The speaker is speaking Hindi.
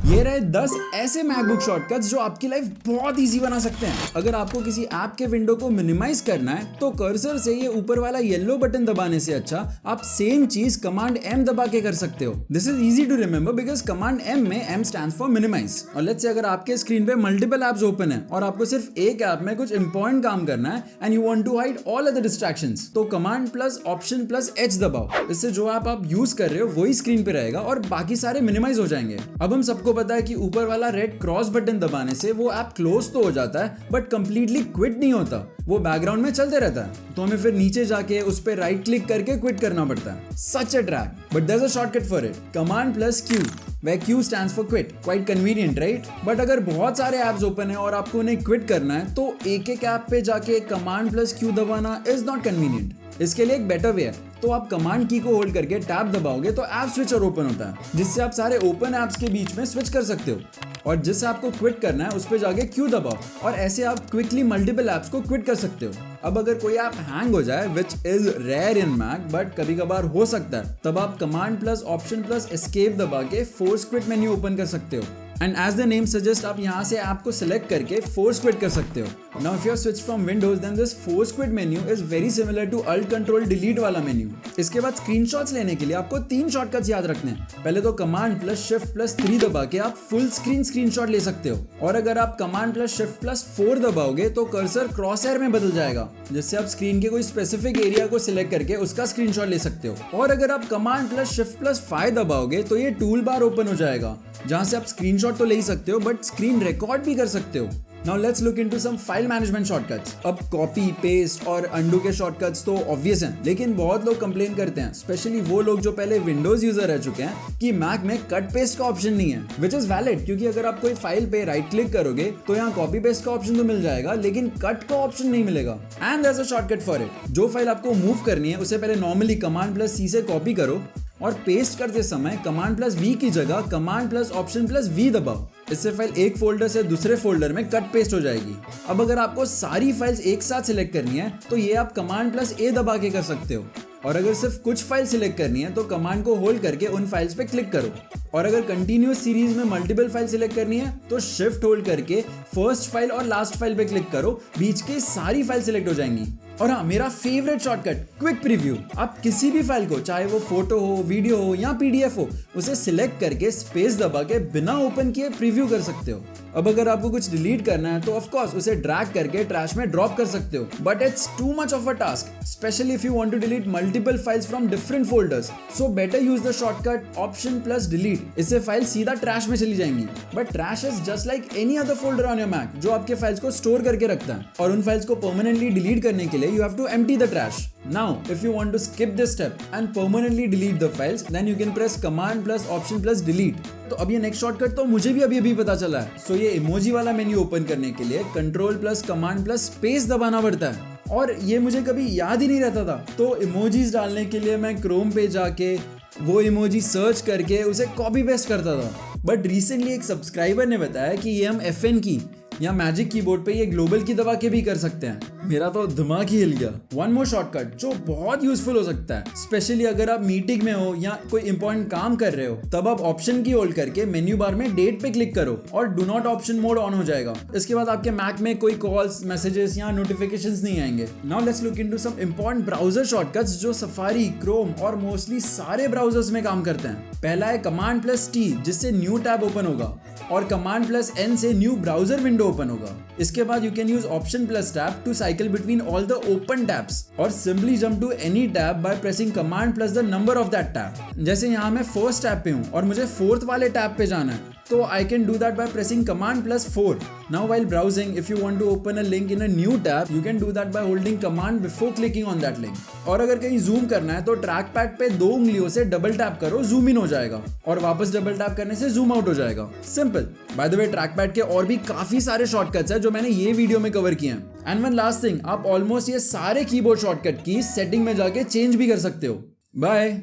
ये रहे 10 ऐसे मैकबुक शॉर्टकट्स जो आपकी लाइफ बहुत इजी बना सकते हैं। अगर आपको किसी ऐप के विंडो को मिनिमाइज करना है तो कर्सर से ये ऊपर वाला येलो बटन दबाने से अच्छा आप सेम चीज कमांड M दबा के कर सकते हो। This is easy to remember because command M में M स्टैंड्स फॉर मिनिमाइज। और लेट्स से अगर आपके स्क्रीन पे मल्टीपल एप्स ओपन है और आपको सिर्फ एक ऐप में कुछ इंपॉर्टेंट काम करना है and you want to hide all other distractions, तो command plus option plus H दबाओ। इससे जो ऐप आप यूज कर रहे हो वही स्क्रीन पे रहेगा और बाकी सारे मिनिमाइज हो जाएंगे। अब हम सबको पता है कि ऊपर वाला रेड क्रॉस बटन दबाने से वो ऐप क्लोज तो हो जाता है बट कंप्लीटली क्विट नहीं होता, वो बैकग्राउंड में चलते रहता है। तो हमें फिर नीचे जाके उस पर राइट क्लिक करके क्विट करना पड़ता है। Such a track, but there is a shortcut for it, command plus Q, where Q stands for quit. Quite convenient, right? But अगर बहुत सारे ऐप्स ओपन है और आपको उन्हें क्विट करना है तो एक एक ऐप पे जाके कमांड प्लस Q दबाना इज नॉट कन्वीनियंट। इसके लिए एक बेटर वे है, तो आप कमांड की को होल्ड करके टैब दबाओगे तो ऐप स्विचर ओपन होता है जिससे आप सारे ओपन ऐप्स के बीच में स्विच कर सकते हो। और जिस ऐप को क्विट करना है उस पे जाके Q दबाओ और ऐसे आप क्विकली मल्टीपल ऐप्स को क्विट कर सकते हो। अब अगर कोई ऐप हैंग हो जाए which is rare in Mac but कभी कभार हो सकता है, तब आप command plus option plus escape दबा के फोर्स क्विट मेन्यू ओपन कर सकते हो। And as the name suggest आप यहाँ से ऐप को सिलेक्ट करके फोर्स क्विट कर सकते हो। Now if you are switch from Windows then this force quit menu is very similar to alt control delete वाला मेन्यू। इसके बाद स्क्रीनशॉट्स लेने के लिए आपको 3 शॉर्टकट्स याद रखने हैं। पहले तो कमांड प्लस शिफ्ट प्लस 3 दबा के आप फुल स्क्रीन स्क्रीनशॉट ले सकते हो, और अगर आप कमांड प्लस शिफ्ट प्लस 4 दबाओगे तो कर्सर क्रॉस हेयर में बदल जाएगा जिससे आप स्क्रीन के कोई स्पेसिफिक एरिया को सिलेक्ट करके उसका स्क्रीनशॉट ले सकते हो। और अगर आप कमांड प्लस शिफ्ट प्लस 5 दबाओगे तो ये टूल बार ओपन हो जाएगा जहां से आप स्क्रीनशॉट तो ले ही सकते हो बट स्क्रीन रिकॉर्ड भी कर सकते हो। Now let's look into some file management shortcuts. अब कॉपी पेस्ट और अंडू के शॉर्टकट्स तो ऑब्वियस हैं, लेकिन बहुत लोग कंप्लेन करते हैं, स्पेशली वो लोग जो पहले विंडोज यूजर रह चुके हैं, कि मैक में कट पेस्ट का ऑप्शन नहीं है, विच इज वैलिड क्योंकि अगर आप कोई फाइल पे राइट क्लिक करोगे तो यहाँ कॉपी पेस्ट का ऑप्शन तो मिल जाएगा लेकिन कट का ऑप्शन नहीं मिलेगा। And there is a shortcut for it. जो फाइल आपको मूव करनी है उसे पहले नॉर्मली कमांड प्लस C से कॉपी करो और पेस्ट करते समय कमांड प्लस V की जगह command plus option plus V दबाओ। इससे फाइल एक फोल्डर से दूसरे फोल्डर में कट पेस्ट हो जाएगी। अब अगर आपको सारी फाइल्स एक साथ सिलेक्ट करनी है तो ये आप कमांड प्लस A दबा के कर सकते हो, और अगर सिर्फ कुछ फाइल सिलेक्ट करनी है तो कमांड को होल्ड करके उन फाइल्स पे क्लिक करो। और अगर कंटिन्यूअस सीरीज में मल्टीपल फाइल सिलेक्ट करनी है तो शिफ्ट होल्ड करके फर्स्ट फाइल और लास्ट फाइल पे क्लिक करो, बीच के सारी फाइल सिलेक्ट हो जाएंगी। और हाँ, मेरा फेवरेट शॉर्टकट क्विक प्रीव्यू। आप किसी भी फाइल को, चाहे वो फोटो हो, वीडियो हो या PDF हो, उसे सिलेक्ट करके स्पेस दबा के बिना ओपन किए प्रीव्यू कर सकते हो। अब अगर आपको कुछ डिलीट करना है तो ऑफ कोर्स उसे ड्रैग करके ट्रैश में ड्रॉप कर सकते हो, but it's too much of a task, specially if you want to delete multiple files from different folders. So better use the shortcut option plus delete. इससे फाइल सीधा ट्रैश में चली जाएंगी। But trash is just like any other folder on your Mac जो आपके फाइल्स को स्टोर करके रखता है, और उन फाइल्स को परमानेंटली डिलीट करने के लिए you have to empty the trash. Now, if you want to skip this step and permanently delete the files, then you can press command plus option plus delete. तो अब ये नेक्स्ट शॉर्टकट तो मुझे भी अभी पता चला है। सो ये इमोजी वाला मेन्यू ओपन करने के लिए control plus command plus space दबाना पड़ता है, और ये मुझे कभी याद ही नहीं रहता था। तो इमोजीज डालने के लिए मैं क्रोम पे जाके वो इमोजी सर्च करके उसे कॉपी पेस्ट करता था। बट रिसेंटली एक सब्सक्राइबर ने बताया कि ये हम FN की या मैजिक कीबोर्ड पे ये ग्लोबल की दबा के भी कर सकते हैं। मेरा तो दिमाग ही हिल गया। वन मोर शॉर्टकट जो बहुत यूजफुल हो सकता है, स्पेशली अगर आप मीटिंग में हो या कोई इंपॉर्टेंट काम कर रहे हो, तब आप ऑप्शन की होल्ड करके मेन्यू बार में डेट पे क्लिक करो और do not option mode on हो जाएगा। इसके बाद आपके मैक में कोई कॉल्स, मैसेजेस या नोटिफिकेशंस नहीं आएंगे। Now let's look into some important browser shortcuts जो सफारी, क्रोम और मोस्टली सारे ब्राउजर्स में काम करते हैं। पहला है कमांड प्लस T जिससे न्यू टैब ओपन होगा, और कमांड प्लस N से न्यू ब्राउजर विंडो ओपन होगा। इसके बाद you can use option plus tab to cycle between all the open tabs, और simply jump to any tab by pressing command plus the number of that tab. जैसे यहाँ मैं फर्स्ट टैब पे हूँ और मुझे फोर्थ वाले टैब पे जाना है, तो I can do that by pressing command plus 4. Now while browsing, if you want to open a link in a new tab, you can do that by holding command before clicking on that link. और अगर कहीं जूम करना है तो ट्रैक पैड पे 2 उंगलियों से डबल टैप करो, जूम इन हो जाएगा, और वापस डबल टैप करने से जूम आउट हो जाएगा। Simple. By the way, track pad के और भी काफी सारे शॉर्टकट्स हैं जो मैंने ये वीडियो में कवर किए हैं। एंड वन लास्ट थिंग, आप ऑलमोस्ट ये सारे कीबोर्ड शॉर्टकट की सेटिंग में जाके चेंज भी कर सकते हो। बाय।